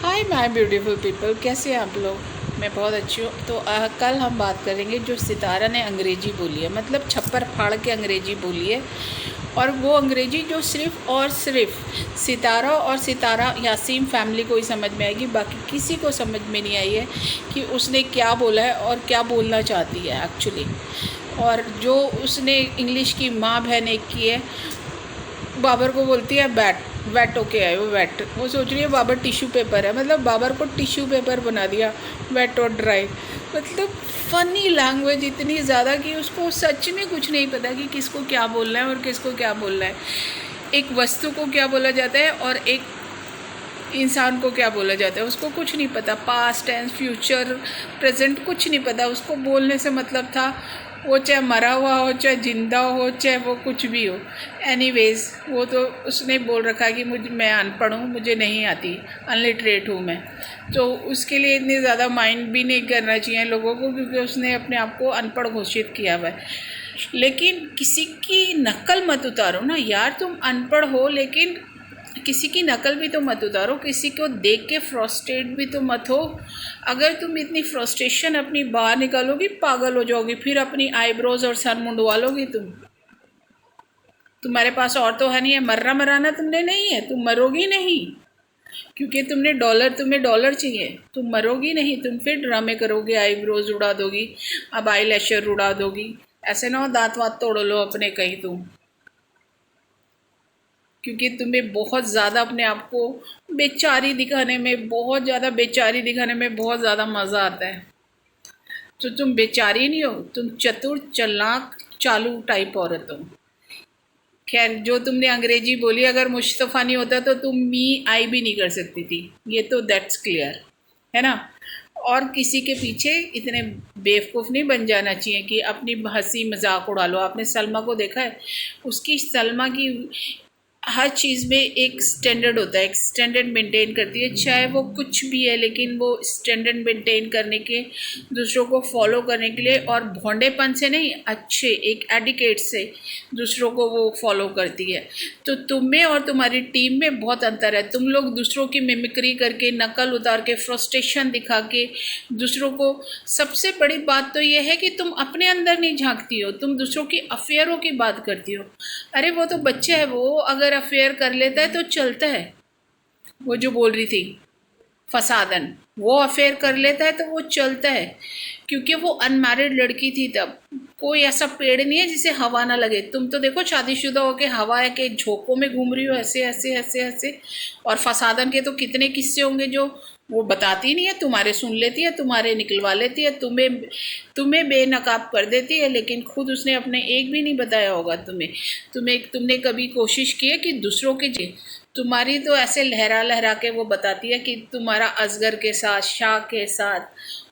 Hi my beautiful people, कैसे हैं आप लोग। मैं बहुत अच्छी हूँ। तो कल हम बात करेंगे जो सितारा ने अंग्रेज़ी बोली है, मतलब छप्पर फाड़ के अंग्रेज़ी बोली है। और वो अंग्रेज़ी जो सिर्फ़ और सिर्फ सितारा और सितारा यासीन फैमिली को ही समझ में आएगी, बाकी किसी को समझ में नहीं आई है कि उसने क्या बोला है और क्या बोलना चाहती है एक्चुअली। और जो उसने इंग्लिश की माँ बहन एक की है, बाबर को बोलती है बैट वेट होके आए वो वेट, वो सोच रही है बाबर टिश्यू पेपर है, मतलब बाबर को टिश्यू पेपर बना दिया, वेट और ड्राई। मतलब फ़नी लैंग्वेज इतनी ज़्यादा कि उसको सच में कुछ नहीं पता कि किसको क्या बोलना है और किसको क्या बोलना है। एक वस्तु को क्या बोला जाता है और एक इंसान को क्या बोला जाता है, उसको कुछ नहीं पता। पास्ट टेंस, फ्यूचर, प्रेजेंट कुछ नहीं पता। उसको बोलने से मतलब था वो चाहे मरा हुआ हो, चाहे ज़िंदा हो, चाहे वो कुछ भी हो। एनीवेज वो तो उसने बोल रखा है कि मैं अनपढ़ हूँ, मुझे नहीं आती, अनलिटरेट हूँ मैं। तो उसके लिए इतनी ज़्यादा माइंड भी नहीं करना चाहिए लोगों को, क्योंकि उसने अपने आप को अनपढ़ घोषित किया हुआ है। लेकिन किसी की नकल मत उतारो ना यार। तुम अनपढ़ हो लेकिन किसी की नकल भी तो मत उतारो, किसी को देख के फ्रस्ट्रेट भी तो मत हो। अगर तुम इतनी फ्रस्ट्रेशन अपनी बाहर निकालोगी पागल हो जाओगी, फिर अपनी आईब्रोज और सर मुंडवा लोगी तुम। तुम्हारे पास और तो है नहीं है, मरना मराना तुमने नहीं है, तुम मरोगी नहीं, क्योंकि तुम्हें डॉलर चाहिए। तुम मरोगी नहीं, तुम फिर ड्रामे करोगे, आईब्रोज उड़ा दोगी, अब आई लैशर उड़ा दोगी। ऐसे ना हो दांत वात तोड़ लो अपने कहीं तुम, क्योंकि तुम्हें बहुत ज़्यादा अपने आप को बेचारी दिखाने में, बहुत ज़्यादा बेचारी दिखाने में बहुत ज़्यादा मज़ा आता है। तो तुम बेचारी नहीं हो, तुम चतुर चालाक चालू टाइप औरत हो। खैर, जो तुमने अंग्रेजी बोली, अगर मुस्तफ़ा नहीं होता तो तुम मी आई भी नहीं कर सकती थी, ये तो दैट्स क्लियर है ना। और किसी के पीछे इतने बेवकूफ़ नहीं बन जाना चाहिए कि अपनी हंसी मजाक उड़ा लो। आपने सलमा को देखा है, उसकी सलमा की हर चीज़ में एक स्टैंडर्ड होता है, एक स्टैंडर्ड मेंटेन करती है, चाहे वो कुछ भी है, लेकिन वो स्टैंडर्ड मेंटेन करने के, दूसरों को फॉलो करने के लिए, और भोंडेपन से नहीं, अच्छे एक एडिकेट से दूसरों को वो फॉलो करती है। तो तुम में और तुम्हारी टीम में बहुत अंतर है। तुम लोग दूसरों की मिमिक्री करके, नकल उतार के, फ्रस्ट्रेशन दिखा के दूसरों को, सबसे बड़ी बात तो ये है कि तुम अपने अंदर नहीं झांकती हो, तुम दूसरों की अफेयरों की बात करती हो। अरे वो तो बच्चा है, वो अगर अफेयर कर लेता है तो चलता है। वो जो बोल रही थी फसादन, वो अफेयर कर लेता है तो वो चलता है, क्योंकि वो अनमैरिड लड़की थी तब। कोई ऐसा पेड़ नहीं है जिसे हवा ना लगे। तुम तो देखो शादीशुदा होके हवा के झोंकों में घूम रही हो, ऐसे ऐसे ऐसे ऐसे। और फसादन के तो कितने किस्से होंगे जो वो बताती नहीं है, तुम्हारे सुन लेती है, तुम्हारे निकलवा लेती है, तुम्हें बेनकाब कर देती है, लेकिन खुद उसने अपने एक भी नहीं बताया होगा तुम्हें। तुमने कभी कोशिश की है कि दूसरों के तुम्हारी तो ऐसे लहरा लहरा के वो बताती है कि तुम्हारा असगर के साथ, शाह के साथ,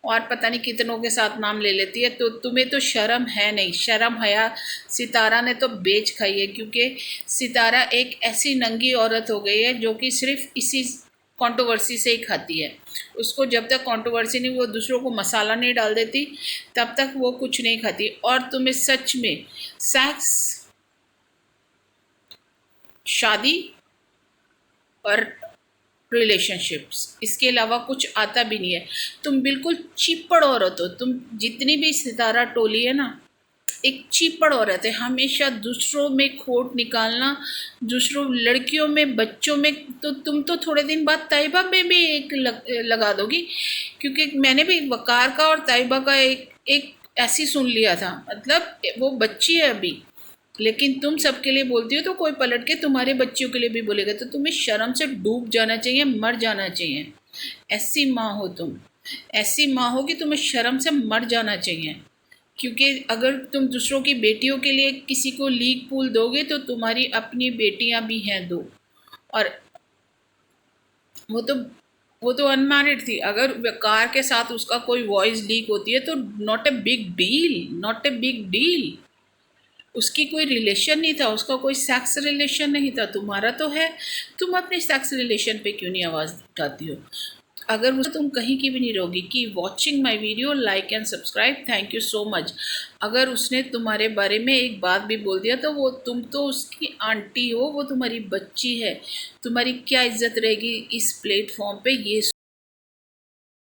और पता नहीं कितनों के साथ नाम ले लेती है। तो तुम्हें तो शर्म है नहीं, शर्म हया सितारा ने तो बेच खाई है, क्योंकि सितारा एक ऐसी नंगी औरत हो गई है जो कि सिर्फ इसी कंट्रोवर्सी से ही खाती है। उसको जब तक कंट्रोवर्सी नहीं, वो दूसरों को मसाला नहीं डाल देती, तब तक वो कुछ नहीं खाती। और तुम्हें सच में सेक्स, शादी और रिलेशनशिप्स, इसके अलावा कुछ आता भी नहीं है। तुम बिल्कुल चिपड़ औरत हो। तुम जितनी भी सितारा टोली है ना, एक चिपड़ औरत है। हमेशा दूसरों में खोट निकालना, दूसरों लड़कियों में, बच्चों में। तो तुम तो थोड़े दिन बाद ताइबा में भी एक लगा दोगी, क्योंकि मैंने भी वकार का और ताइबा का एक ऐसी सुन लिया था। मतलब वो बच्ची है अभी, लेकिन तुम सबके लिए बोलती हो तो कोई पलट के तुम्हारे बच्चियों के लिए भी बोलेगा। तो तुम्हें शर्म से डूब जाना चाहिए, मर जाना चाहिए। ऐसी माँ हो तुम, ऐसी माँ हो कि तुम्हें शर्म से मर जाना चाहिए। क्योंकि अगर तुम दूसरों की बेटियों के लिए किसी को लीक पूल दोगे तो तुम्हारी अपनी बेटियां भी हैं दो। और वो तो वो तो अनमैरिड थी। अगर कार के साथ उसका कोई वॉइस लीक होती है तो not a big deal, not a big deal. उसकी कोई रिलेशन नहीं था, उसका कोई सेक्स रिलेशन नहीं था, तुम्हारा तो है। तुम अपने सेक्स रिलेशन पे क्यों नहीं आवाज़ उठाती हो। अगर मुझे, तुम कहीं की भी नहीं रहोगी। कि watching my video, like and subscribe, thank you so much. अगर उसने तुम्हारे बारे में एक बात भी बोल दिया तो वो, तुम तो उसकी आंटी हो, वो तुम्हारी बच्ची है, तुम्हारी क्या इज्जत रहेगी इस प्लेटफॉर्म पे, ये